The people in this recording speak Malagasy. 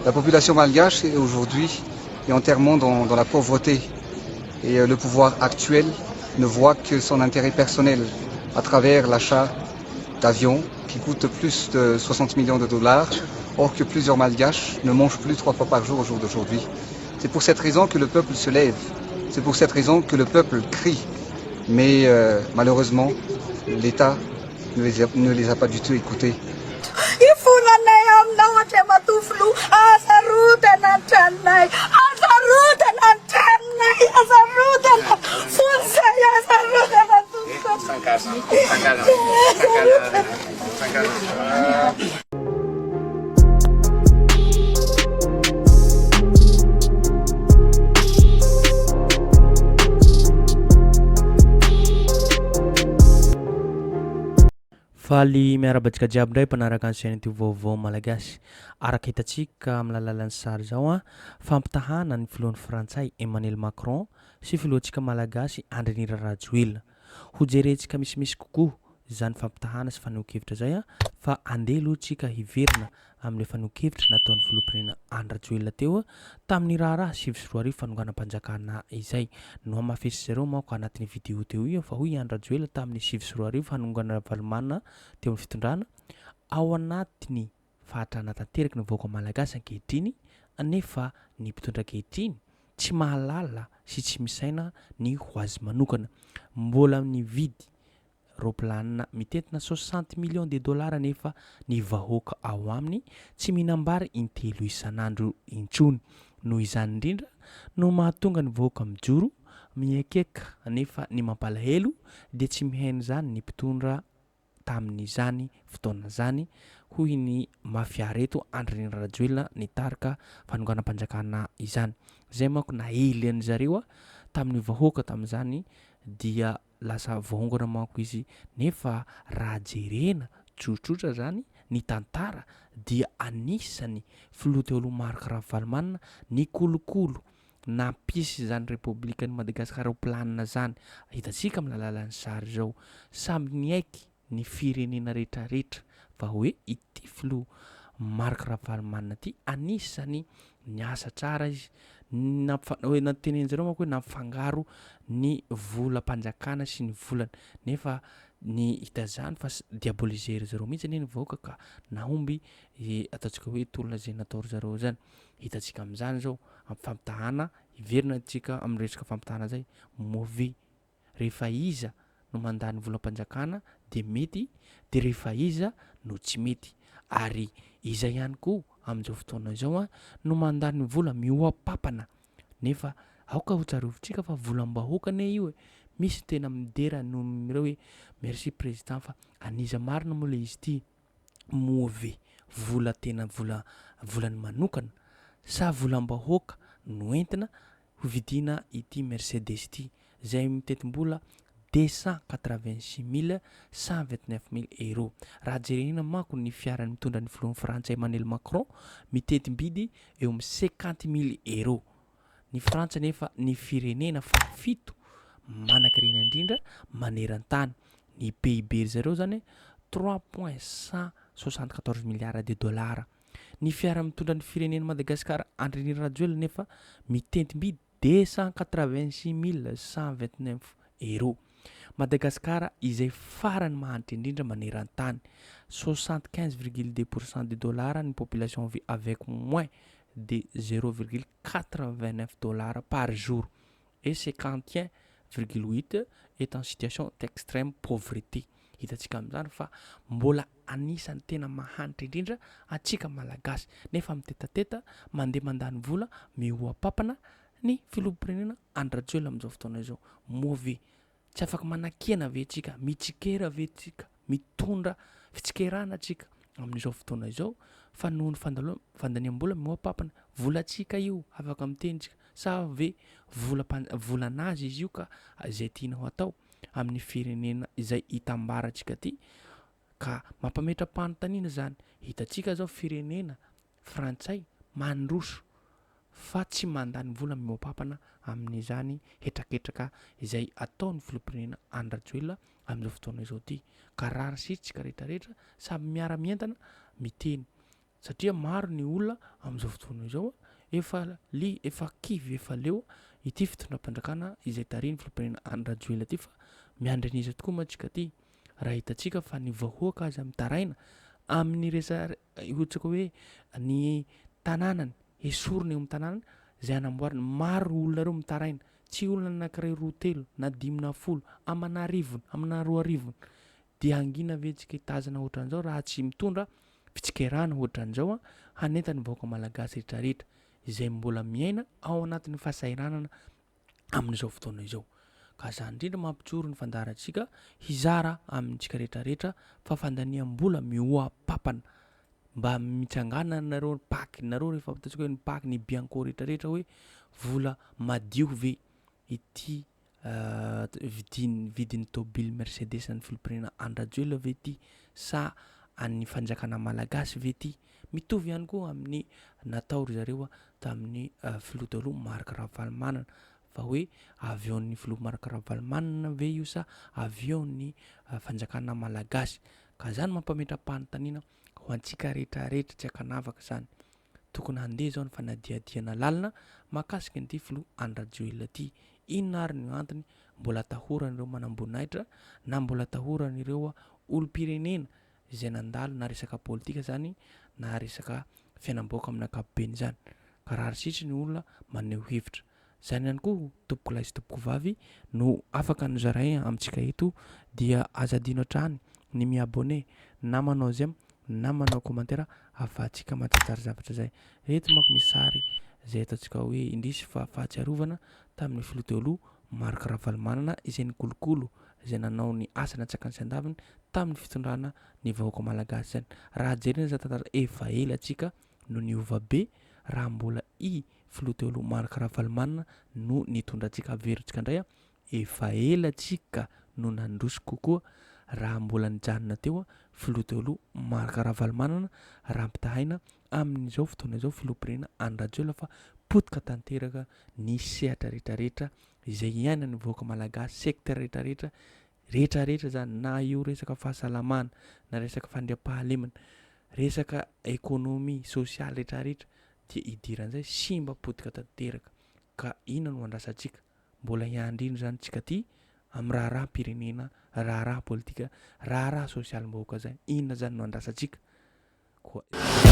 La population malgache est aujourd'hui et entièrement dans la pauvreté. Et le pouvoir actuel ne voit que son intérêt personnel à travers l'achat d'avions qui coûtent plus de 60 millions de dollars, or que plusieurs malgaches ne mangent plus 3 fois par jour au jour d'aujourd'hui. C'est pour cette raison que le peuple se lève. C'est pour cette raison que le peuple crie. Mais malheureusement, l'État ne les a pas du tout écoutés. Faly miarabatsika jiaby ndray mpanaraka ny chaîne ity vaovao malagasy. Araka hitantsika amin'ny alalan'ny sary zao fampitahana ny filohan'ny Frantsay Emmanuel Macron sy filohantsika malagasy Andry Rajoelina. Ho jerentsika misimisy kokoa zany fampitahana sy faneho-kevitra zay fa andeha aloha tsika hiverina amin'ny faneho-kevitra nataon'ny filoham-pirenena Andry Rajoelina teo tamin'ny raharaha 2024 fanonganam-panjakana izay. No mafisy zareo manko anatin'ny vidéo teo io fa hoy Andry Rajoelina tamin'ny 2024 fanonganana Ravalomanana teo amin'ny fitondrana ao anatiny fahatrana tanteraka ny vahoaka malagasy ankehitriny nefa ny mpitondra ankehitriny tsy mahalala sy tsy misaina ny ho azy manokana. Mbola nividy roplanina mitentina 60 millions de dollars nefa ny vahoaka ao aminy tsy minambary intelo isanandro intsony. Noho izany indrindra no mahatonga ny vahoaka mijoro miekeka nefa ny mampalahelo dia tsy miheno zany ny mpitondra tamin'izany fotoana zany hoy ny mafia reto Andry Rajoelina nitarika fanonganam-panjakana izany. Zay manko nahelany zareo tamin'ny vahoaka tamin'izany dia lasa vaongana manko izy nefa raha jerena tsotsotra zany ny tantara dia anisany filoha teo aloha Marc Ravalomanana ny kolokolo nampisy zany Republikan'i Madagasikara ho planina zany. Hitantsika amin'ny alalan'ny sary zao samby niaiky ny firenena rehetrarehetra fa hoe ity filoha Marc Ravalomanana ty anisany niasa tsara izy hoe natenenjareo manko hoe nampifangaro ny volam-panjakana sy ny volana nefa ny hita zany fa diaboliser zareo mihitsy ny vahoaka ka nahomby ataontsika hoe tolona zay natao zareo zany. Hitantsika amin'izany zao amin'ny fampitahana hiverina antsika amin'ny resaka fampitahana zay mauvais rehefa iza no mandany volam-panjakana de mety de rehefa iza no tsy mety ary iza ihany koa amin'izao fotoana izao no mandany vola mihoapapana nefa aoka ho tsarovitsika fa volam-bahoaka ne io misy tena midera no mireo hoe merci président fa aniza marina moa le izy ty mauvais vola tena volany manokana sa volam-bahoaka no entina ho vidina ity Mercedes ty zay mitetim-bola 286 129 000 euros. Raha jerena manko ny fiarany mitondra ny filohan'ny Frantsay Emmanuel Macron mitetim-bidy eo amin'ny 50 000 euros. Ny Frantsa nefa ny firenena fafito manan-karena indrindra maneran-tany. Ny PIB zareo zany 3,174 milliards de dollars. Ny fiara mitondra ny firenena Madagasikara Andry Rajoelina nefa mitetim-bidy 286 129 euros. Madagasikara izay farany mahantra indrindra maneran-tany 75,2% de dollars ny population vit avec moins de 0,89 dollars par jour et 51,8 est en situation d'extrême pauvreté. Hitantsika amin'izany fa mbola anisany tena mahantra indrindra atsika malagasy nefa mitetateta mandeha mandany vola mihoapapana ny filoham-pirenena Andry Rajoelina amin'izao fotoana izao mauvais. Tsy afaka manan-kena ve tsika mitsikera ve tsika mitondra fitsikerana tsika amin'izao fotoana izao fa noho ny fandaniam-bola mihoapapana volatsika io afaka mitentsika sa ve volanazy izy io ka izay tiana ho atao amin'ny firenena izay hitambarantsika ty ka mampametra-panontaniana zany. Hitantsika zao firenena Frantsay mandroso fa tsy mandany vola mihoapapana amin'izany hetraketraka izay ataon'ny filoham-pirenena Andry Rajoelina amin'izao fotoana izao ty ka raha sitsika rehetrarehetra samy miara-mientana miteny satria maro ny olona amin'izao fotoana izao efa kivy efa leo ity fitondram-pandrakana izay tariny filompirena Andry Rajoelina ty fa miandry an'izy tokoa mantsika ty raha hitantsika fa ny vahoaka azy amin'ny taraina amin'ny ohatsaka hoe ny tanànany esorony amin'ny tanànany zay anamboarany maro olona reo mitaraina tsy olona anankiray roa telo na 10 na 10 amina arivony amina 2 arivony dia angina vetsika itazana ohatran'izao raha tsy mitondra fitsikirana ohatran'izao hanentany vahoaka malagasy rehetrarehetra izay mbola miaina ao anatin'ny fahasahiranana amin'izao fotoana izao ka zany indrindra mampijoro ny fandarantsika hizara amintsika rehetrarehetra fa fandaniam-bola mihoapapana mba mitsangana nareo paky nareo rehefa ataontsika hoe ny paky ny bianco rehetrarehetra hoe vola madio ve ity vidin'ny tôbily Mercedes ny filompirena Andry Rajoelina ve ty sa an'ny fanjakana malagasy ve ty mitovy ihany koa amin'ny natao ry zareo tamin'ny filoha taloha Marc Ravalomanana fa hoe avion'ny filoha Marc Ravalomanana ve io sa avion'ny fanjakana malagasy ka zany mampametra-panontaniana ho antsika rehetrarehetra tsy akanavaka zany tokony handeha zao ny fanadiadiana lalina mahakasika an'ity filoha Andry Rajoelina ty inona ary ny antony mbola atahoran'ireo manamboninahitra na mbola atahoran'ireo olom-pirenena izay nandalo na resaka politika zany na resaka fiainam-boaka amin'ny ankapobeny zany ka raha sitry ny olona maneho hevitra zany ihany koa tompoko lahy sy tompoko vavy no afaka nozaray amintsika eto dia azadino hatrany ny miabone na manao zay na manao commentaire ahafahantsika matsatary zavatra zay eto manko misy sary zay ataontsika hoe indrisy fa fahatsiarovana tamin'ny filoha taloha Marc Ravalomanana izay ny kolokolo izay nanao ny asana tsakany sy andaviny tamin'ny fitondrana ny vahoaka malagasy zany raha jerena za tantara efa ela atsika no niova be raha mbola filoha taloha Marc Ravalomanana no nitondrantsika averontsika indray efa ela atsika no nandroso kokoa raha mbola nijanona teo filoha taloha Marc Ravalomanana raha mpitahaina amin'izao fotoana izao filompirena Andry Rajoelina fa potika tanteraka ny sehatra rehetrarehetra izay iainany vahoaka malagasy secteur rehetrarehetra zany na io resaka fahasalamana na resaka fandriam-pahalemana resaka ekônômia sosialy rehetrarehetra dia idiran'izay simba potika tanteraka ka inona no andrasantsika mbola hiandrino zany tsika ty amin'ny raharaha-pirenena raharaha politika raharaha sosialy-mbahoaka zany inona zany no andrasantsika koa